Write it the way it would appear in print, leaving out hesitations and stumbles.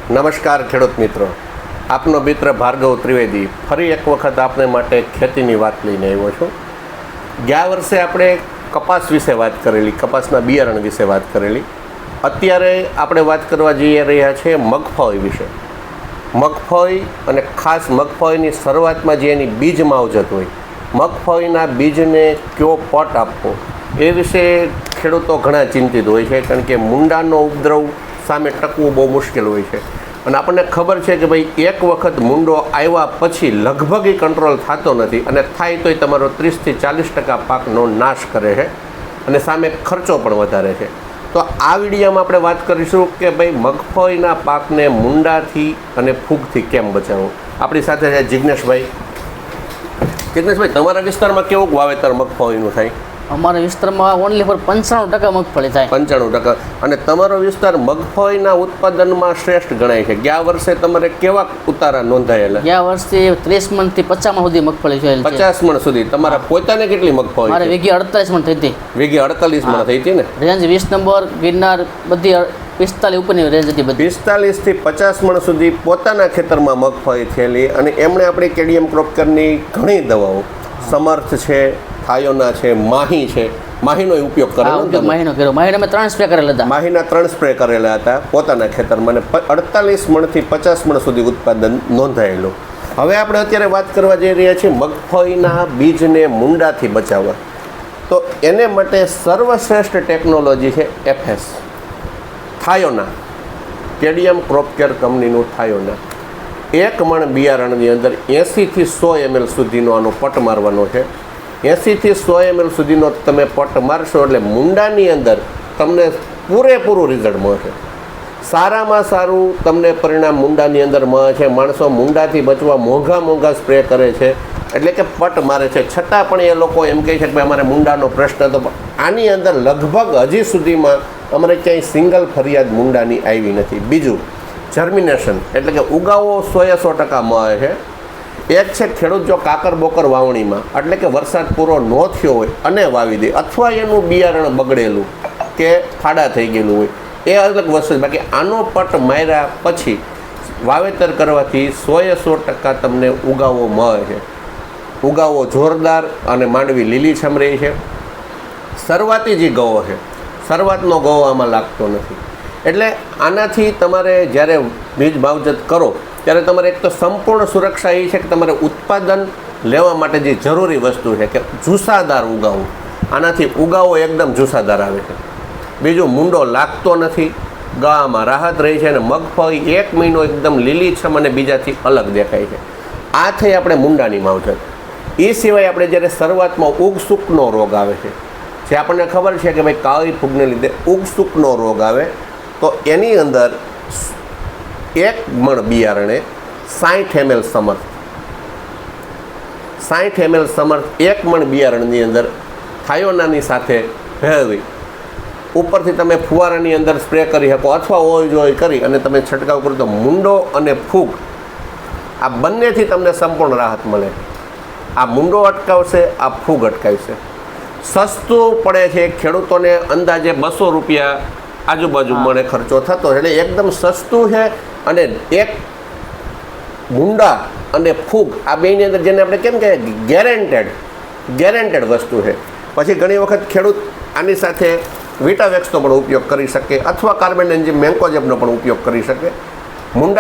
નમસ્કાર ખેડૂત મિત્રો, આપનો મિત્ર ભાર્ગવ ત્રિવેદી ફરી એક વખત આપને માટે ખેતીની વાત લઈને આવ્યો છું. ગયા વર્ષે આપણે કપાસ વિશે વાત કરેલી, કપાસના બિયારણ વિશે વાત કરેલી. અત્યારે આપણે વાત કરવા જઈ રહ્યા છીએ મગફળી વિશે. મગફળી અને ખાસ મગફળીની શરૂઆતમાં જે એની બીજ માવજત હોય, મગફળીના બીજને કયો પટ આપવો એ વિશે ખેડૂતો ઘણા ચિંતિત હોય છે, કારણ કે મૂંડાનો ઉપદ્રવ સામે ટકવું બહુ મુશ્કેલ હોય છે. અને આપણને ખબર છે કે ભાઈ એક વખત મૂંડો આવ્યા પછી લગભગ કંટ્રોલ થતો નથી, અને થાય તોય તમારો 30 થી 40% પાકનો નાશ કરે છે અને સામે ખર્ચો પણ વધારે છે. તો આ વિડીયોમાં આપણે વાત કરીશું કે ભાઈ મગફળીના પાકને મૂંડાથી અને ફૂગથી કેમ બચાવવો. આપણી સાથે છે જિજ્ઞેશભાઈ. જિજ્ઞેશભાઈ, તમારા વિસ્તારમાં કેવું વાવેતર મગફળીનું થાય? અમારા વિસ્તારમાં ઓનલી ફોર 95% મગફળી થાય. 95%. અને તમારો વિસ્તાર મગફળીના ઉત્પાદનમાં શ્રેષ્ઠ ગણાય છે. ગયા વર્ષે તમારે કેવા ઉતારા નોંધાયેલા? ગયા વર્ષે 30 મણ થી 50 મણ સુધી મગફળી જોયેલ છે. 50 મણ સુધી. તમારા પોતાને કેટલી મગફળી? મારે વીઘે 48 મણ થઈ હતી. વીઘે 48 મણ થઈ હતી ને? રેન્જ 20 નંબર, ગિરનાર બધી 45 ઉપરની રેન્જ હતી બધી. 45 થી 50 મણ સુધી પોતાના ખેતરમાં મગફળી થયેલી. અને એમણે આપણી કેડીએમ ક્રોપકેરની ઘણી દવાઓ, સમર્થ છે, થાયોના છે, માહી છે, માહીનો ઉપયોગ કરેલો. માહીનો કર્યો. માહીને અમે 3 સ્પ્રે કરેલા હતા. માહીના 3 સ્પ્રે કરેલા હતા પોતાના ખેતરમાં, અને 48 મણથી 50 મણ સુધી ઉત્પાદન નોંધાયેલું. હવે આપણે અત્યારે વાત કરવા જઈ રહ્યા છીએ મગફળીના બીજને મૂંડાથી બચાવવા. તો એને માટે સર્વશ્રેષ્ઠ ટેકનોલોજી છે FS, થાયોના, કેડીએમ ક્રોપકેર કંપનીનું થાયોના. 1 મણ બિયારણની અંદર 80 થી 100 ml સુધીનો આનો પટ મારવાનો છે. 80 થી 100 ml સુધીનો તમે પટ મારશો એટલે મૂંડાની અંદર તમને પૂરેપૂરું રિઝલ્ટ મળશે. સારામાં સારું તમને પરિણામ મૂંડાની અંદર મળે છે. માણસો મૂંડાથી બચવા મોંઘા સ્પ્રે કરે છે, એટલે કે પટ મારે છે, છતાં પણ એ લોકો એમ કહે છે કે અમારે મૂંડાનો પ્રશ્ન હતો. આની અંદર લગભગ હજી સુધીમાં અમારે ક્યાંય સિંગલ ફરિયાદ મૂંડાની આવી નથી. બીજું, જર્મિનેશન એટલે કે ઉગાવો 100% મળે છે. એક છે ખેડૂત જો કાકર બોકર વાવણીમાં, એટલે કે વરસાદ પૂરો ન થયો હોય અને વાવી દે, અથવા એનું બિયારણ બગડેલું કે ખાડા થઈ ગયેલું હોય, એ અલગ વસ્તુ છે. બાકી આનો પટ માર્યા પછી વાવેતર કરવાથી 100% તમને ઉગાવો મળે છે. ઉગાવો જોરદાર અને માંડવી લીલીછમ રહી છે. શરૂઆતી જે ગવો છે, શરૂઆતનો ગવો આમાં લાગતો નથી. એટલે આનાથી તમારે જ્યારે બીજ માવજત કરો ત્યારે તમારે એક તો સંપૂર્ણ સુરક્ષા એ છે કે તમારે ઉત્પાદન લેવા માટે જે જરૂરી વસ્તુ છે કે જુસ્સાદાર ઉગાવો. આનાથી ઉગાવો એકદમ જુસ્સાદાર આવે છે. બીજું, મૂંડો લાગતો નથી, ગાવામાં રાહત રહી છે, અને મગફળી 1 મહિનો એકદમ લીલીછમ અને બીજાથી અલગ દેખાય છે. આ થઈ આપણે મૂંડાની માવજત. એ સિવાય આપણે જ્યારે શરૂઆતમાં ઉગસૂકનો રોગ આવે છે, જે આપણને ખબર છે કે ભાઈ કાળી ફૂગને લીધે ઉગસૂકનો રોગ આવે, તો એની અંદર 1 મણ બિયારણે 60 ml સમર્થ, 60 ml સમર્થ 1 મણ બિયારણની અંદર થાયોનાની સાથે ભેળવી ઉપરથી તમે ફુવારાની અંદર સ્પ્રે કરી શકો, અથવા ઓઇલ કરી અને તમે છંટકાવ કરો તો મૂંડો અને ફૂગ આ બંનેથી તમને સંપૂર્ણ રાહત મળે. આ મૂંડો અટકાવશે, આ ફૂગ અટકાવશે. સસ્તું પડે છે ખેડૂતોને, અંદાજે 200 રૂપિયા આજુબાજુ મને ખર્ચો થતો, એટલે એકદમ સસ્તું છે. અને એક મૂંડા અને ફૂગ આ બેની અંદર, જેને આપણે કેમ કે ગેરેન્ટેડ વસ્તુ છે. પછી ઘણી વખત ખેડૂત આની સાથે વિટાવેક્સનો પણ ઉપયોગ કરી શકે, અથવા કાર્બન એન્ઝીમ મેન્કોજેબનો પણ ઉપયોગ કરી શકે. મૂંડા